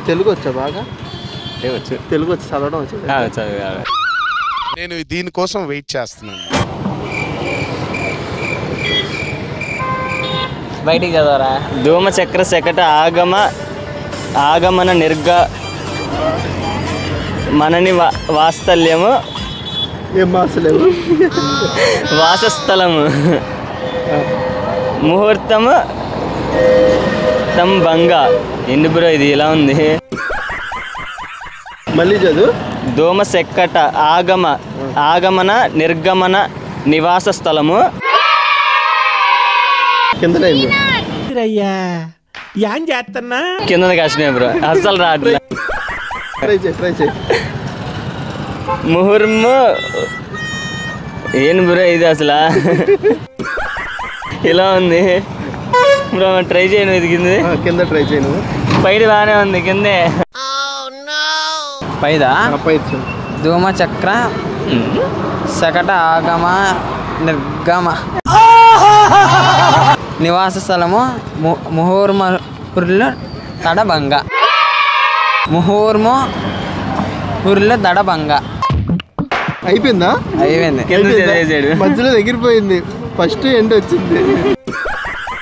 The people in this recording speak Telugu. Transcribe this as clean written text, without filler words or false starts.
తెలుగు వచ్చా బాగా? వచ్చు. తెలుగు వచ్చి చదవడం వచ్చు. నేను దీనికోసం వెయిట్ చేస్తున్నాను. బయటికి చదవరా. ధూమ చక్ర శకట ఆగమన నిర్గ మనని వాత్సల్యము ఏం మాసలేవు. వాసస్థలము ముహూర్తము తం భంగ. ఎందు బ్రో ఇది ఇలా ఉంది? మళ్ళీ చదువు. ధూమ శకట ఆగమన నిర్గమన నివాస స్థలము కింద కాశ్మీర్ బ్రో. అస్సలు రావట్లే. ట్రై చేయి. ముహుర్ము ఏం బ్రో ఇది అసలు ఇలా ఉంది బ్రో. ట్రై చేయను. ఇది కింద ట్రై చేయను. పైది బాగానే ఉంది. కిందే పైదా. ధూమ చక్ర శకట ఆగమ నిర్గమ నివాస స్థలము ముహూర్ముర్లు తడభంగ. ముహూర్ముర్లు తడభంగ. అయిపోయిందా? అయిపోయింది. మధ్యలో ఎగిరిపోయింది. ఫస్ట్ ఎండ్ వచ్చింది.